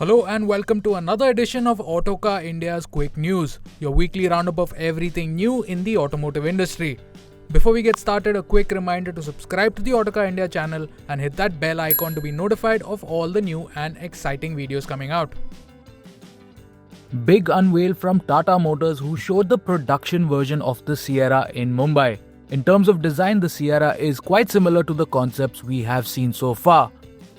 Hello and welcome to another edition of Autocar India's Quick News, your weekly roundup of everything new in the automotive industry. Before we get started, a quick reminder to subscribe to the Autocar India channel and hit that bell icon to be notified of all the new and exciting videos coming out. Big unveil from Tata Motors, who showed the production version of the Sierra in Mumbai. In terms of design, the Sierra is quite similar to the concepts we have seen so far.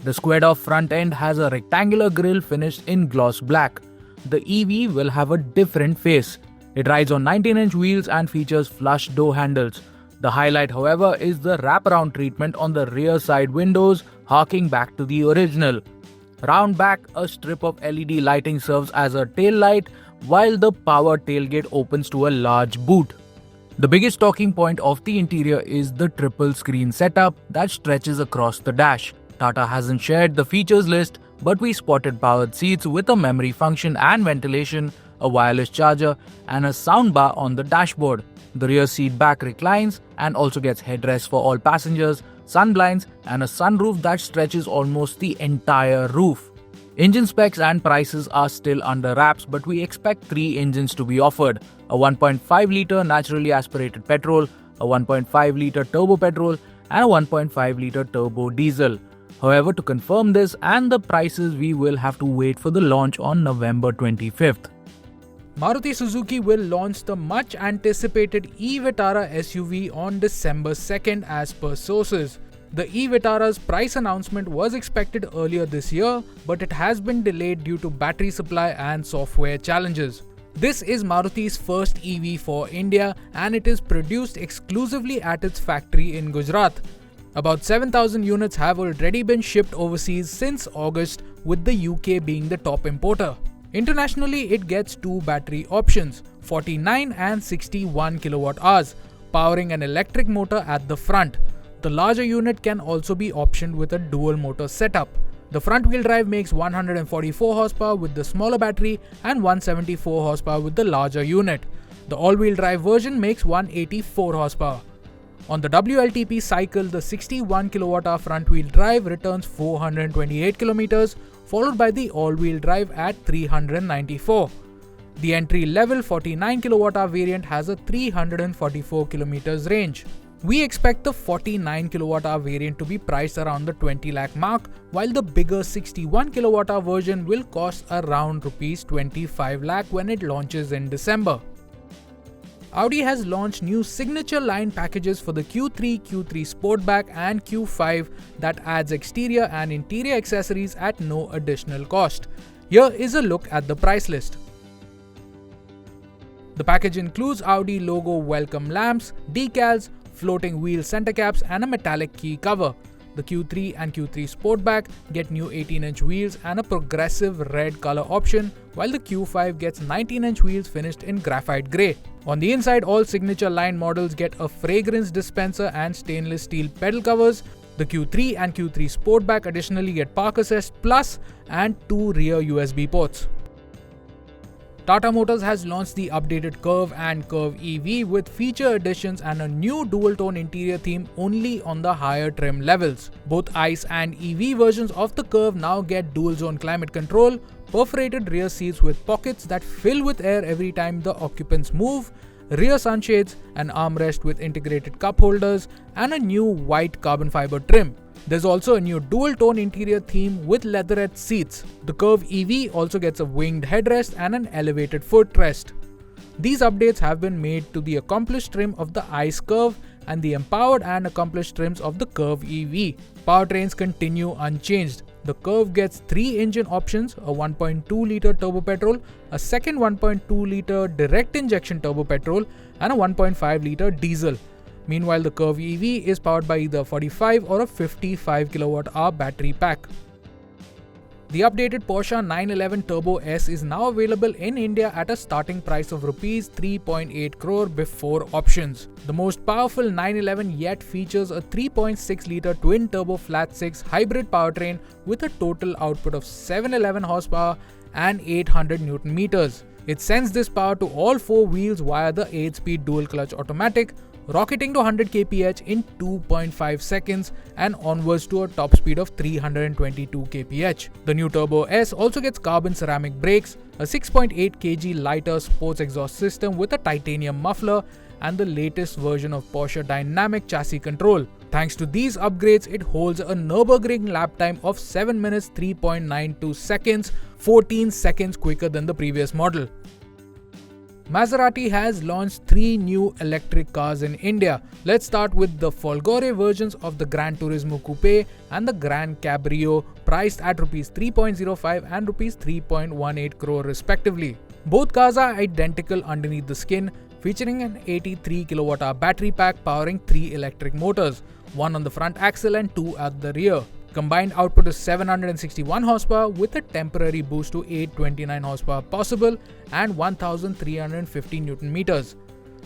The squared-off front end has a rectangular grille finished in gloss black. The EV will have a different face. It rides on 19-inch wheels and features flush door handles. The highlight, however, is the wraparound treatment on the rear side windows, harking back to the original. Round back, a strip of LED lighting serves as a tail light, while the power tailgate opens to a large boot. The biggest talking point of the interior is the triple screen setup that stretches across the dash. Tata hasn't shared the features list, but we spotted powered seats with a memory function and ventilation, a wireless charger, and a soundbar on the dashboard. The rear seat back reclines and also gets headrests for all passengers, sun blinds, and a sunroof that stretches almost the entire roof. Engine specs and prices are still under wraps, but we expect 3 engines to be offered: a 1.5-litre naturally aspirated petrol, a 1.5-litre turbo petrol, and a 1.5-litre turbo diesel. However, to confirm this and the prices, we will have to wait for the launch on November 25th. Maruti Suzuki will launch the much-anticipated eVitara SUV on December 2nd as per sources. The eVitara's price announcement was expected earlier this year, but it has been delayed due to battery supply and software challenges. This is Maruti's first EV for India, and it is produced exclusively at its factory in Gujarat. About 7,000 units have already been shipped overseas since August, with the UK being the top importer. Internationally, it gets 2 battery options, 49 and 61 kWh, powering an electric motor at the front. The larger unit can also be optioned with a dual motor setup. The front-wheel drive makes 144 horsepower with the smaller battery and 174 horsepower with the larger unit. The all-wheel drive version makes 184 horsepower. On the WLTP cycle, the 61 kWh front-wheel drive returns 428 km, followed by the all-wheel drive at 394. The entry-level 49 kWh variant has a 344 km range. We expect the 49 kWh variant to be priced around the 20 lakh mark, while the bigger 61 kWh version will cost around Rs 25 lakh when it launches in December. Audi has launched new signature line packages for the Q3, Q3 Sportback and Q5 that adds exterior and interior accessories at no additional cost. Here is a look at the price list. The package includes Audi logo welcome lamps, decals, floating wheel center caps, and a metallic key cover. The Q3 and Q3 Sportback get new 18-inch wheels and a progressive red color option, while the Q5 gets 19-inch wheels finished in graphite grey. On the inside, all signature line models get a fragrance dispenser and stainless steel pedal covers. The Q3 and Q3 Sportback additionally get Park Assist Plus and 2 rear USB ports. Tata Motors has launched the updated Curvv and Curvv EV with feature additions and a new dual-tone interior theme only on the higher trim levels. Both ICE and EV versions of the Curvv now get dual-zone climate control, perforated rear seats with pockets that fill with air every time the occupants move, rear sunshades, an armrest with integrated cup holders, and a new white carbon fiber trim. There's also a new dual-tone interior theme with leatherette seats. The Curvv EV also gets a winged headrest and an elevated footrest. These updates have been made to the accomplished trim of the ICE Curvv and the empowered and accomplished trims of the Curvv EV. Powertrains continue unchanged. The Curvv gets 3 engine options: a 1.2-litre turbo petrol, a second 1.2-litre direct injection turbo petrol, and a 1.5-litre diesel. Meanwhile, the Curvv EV is powered by either 45 or a 55 kWh battery pack. The updated Porsche 911 Turbo S is now available in India at a starting price of Rs 3.8 crore before options. The most powerful 911 yet features a 3.6-litre twin-turbo flat-6 hybrid powertrain with a total output of 711 horsepower and 800 Nm. It sends this power to all 4 wheels via the 8-speed dual-clutch automatic, rocketing to 100 kph in 2.5 seconds and onwards to a top speed of 322 kph. The new Turbo S also gets carbon ceramic brakes, a 6.8 kg lighter sports exhaust system with a titanium muffler, and the latest version of Porsche dynamic chassis control. Thanks to these upgrades, it holds a Nürburgring lap time of 7 minutes 3.92 seconds, 14 seconds quicker than the previous model. Maserati has launched 3 new electric cars in India. Let's start with the Folgore versions of the GranTurismo Coupe and the GranCabrio, priced at Rs 3.05 and Rs 3.18 crore respectively. Both cars are identical underneath the skin, featuring an 83 kWh battery pack powering 3 electric motors, one on the front axle and 2 at the rear. Combined output is 761 horsepower with a temporary boost to 829 horsepower possible and 1350 Newton meters.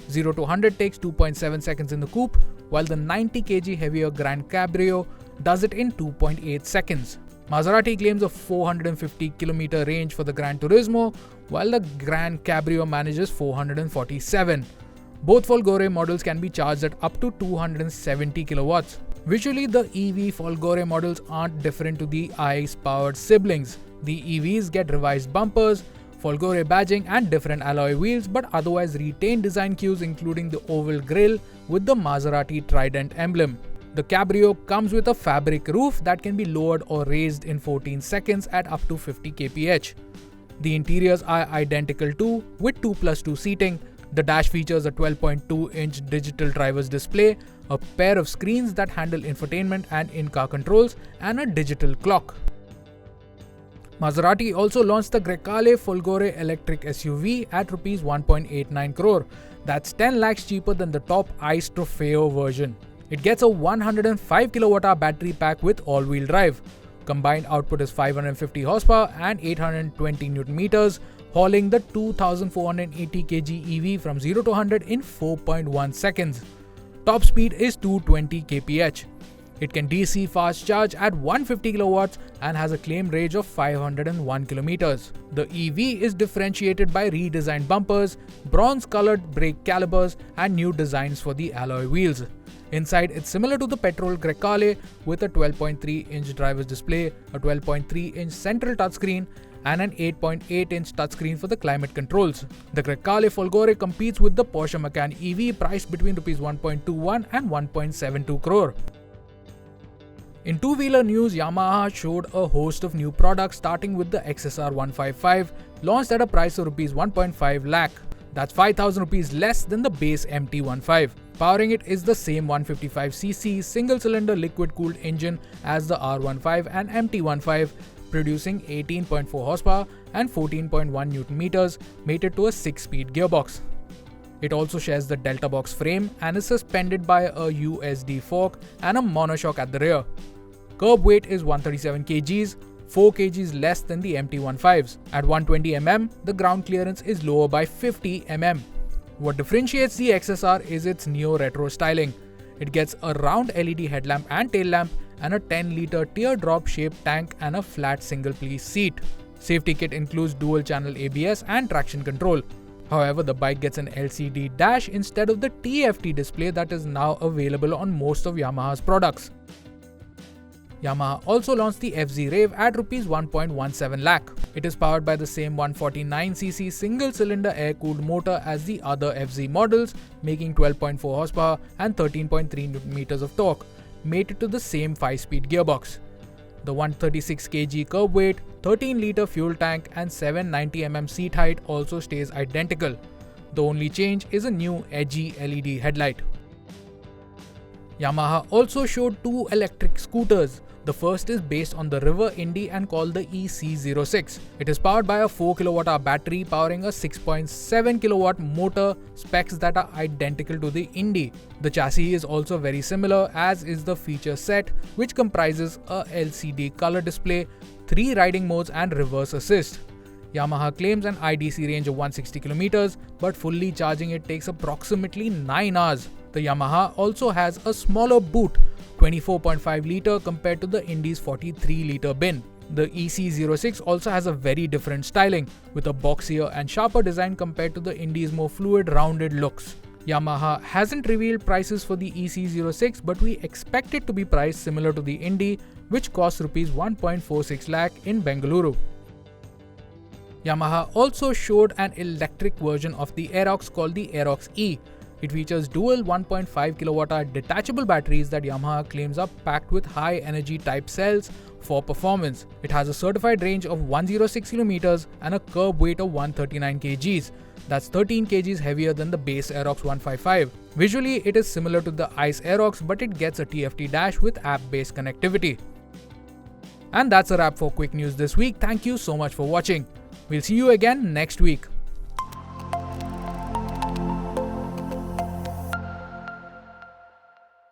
0 to 100 takes 2.7 seconds in the coupe, while the 90 kg heavier GranCabrio does it in 2.8 seconds. Maserati claims a 450 km range for the GranTurismo, while the GranCabrio manages 447. Both Folgore models can be charged at up to 270 kilowatts. Visually, the EV Folgore models aren't different to the ICE-powered siblings. The EVs get revised bumpers, Folgore badging and different alloy wheels, but otherwise retain design cues including the oval grille with the Maserati Trident emblem. The Cabrio comes with a fabric roof that can be lowered or raised in 14 seconds at up to 50 kph. The interiors are identical too, with 2+2 seating. The dash features a 12.2-inch digital driver's display, a pair of screens that handle infotainment and in-car controls, and a digital clock. Maserati also launched the Grecale Folgore Electric SUV at Rs 1.89 crore. That's 10 lakhs cheaper than the top ICE Trofeo version. It gets a 105 kWh battery pack with all-wheel drive. Combined output is 550 horsepower and 820 Newton meters, hauling the 2480 kg EV from 0 to 100 in 4.1 seconds. Top speed is 220 kph. It can DC fast charge at 150 kilowatts and has a claimed range of 501 kilometers. The EV is differentiated by redesigned bumpers, bronze-colored brake calipers, and new designs for the alloy wheels. Inside, it's similar to the petrol Grecale with a 12.3-inch driver's display, a 12.3-inch central touchscreen, and an 8.8-inch touchscreen for the climate controls. The Grecale Folgore competes with the Porsche Macan EV priced between Rs 1.21 and 1.72 crore. In two-wheeler news, Yamaha showed a host of new products starting with the XSR155, launched at a price of Rs 1.5 lakh. That's 5,000 rupees less than the base MT15. Powering it is the same 155cc single-cylinder liquid-cooled engine as the R15 and MT15, producing 18.4 horsepower and 14.1 Newton meters, mated to a 6-speed gearbox. It also shares the Delta Box frame and is suspended by a USD fork and a monoshock at the rear. Curb weight is 137 kgs, 4 kgs less than the MT15s. At 120 mm, the ground clearance is lower by 50 mm. What differentiates the XSR is its neo-retro styling. It gets a round LED headlamp and tail lamp and a 10-liter teardrop-shaped tank and a flat single-piece seat. Safety kit includes dual-channel ABS and traction control. However, the bike gets an LCD dash instead of the TFT display that is now available on most of Yamaha's products. Yamaha also launched the FZ Rave at Rs 1.17 lakh. It is powered by the same 149cc single-cylinder air-cooled motor as the other FZ models, making 12.4 horsepower and 13.3 Newton meters of torque, mated to the same 5-speed gearbox. The 136 kg curb weight, 13-liter fuel tank and 790 mm seat height also stays identical. The only change is a new edgy LED headlight. Yamaha also showed 2 electric scooters. The first is based on the River Indy and called the EC-06. It is powered by a 4 kWh battery powering a 6.7 kW motor, specs that are identical to the Indy. The chassis is also very similar, as is the feature set, which comprises a LCD color display, 3 riding modes and reverse assist. Yamaha claims an IDC range of 160 km, but fully charging it takes approximately 9 hours. The Yamaha also has a smaller boot, 24.5 litre compared to the Indy's 43 litre bin. The EC-06 also has a very different styling, with a boxier and sharper design compared to the Indy's more fluid, rounded looks. Yamaha hasn't revealed prices for the EC-06, but we expect it to be priced similar to the Indy, which costs Rs 1.46 lakh in Bengaluru. Yamaha also showed an electric version of the Aerox called the Aerox E. It features dual 1.5 kWh detachable batteries that Yamaha claims are packed with high energy type cells for performance. It has a certified range of 106 km and a curb weight of 139 kgs. That's 13 kgs heavier than the base Aerox 155. Visually, it is similar to the ICE Aerox, but it gets a TFT dash with app-based connectivity. And that's a wrap for quick news this week. Thank you so much for watching. We'll see you again next week.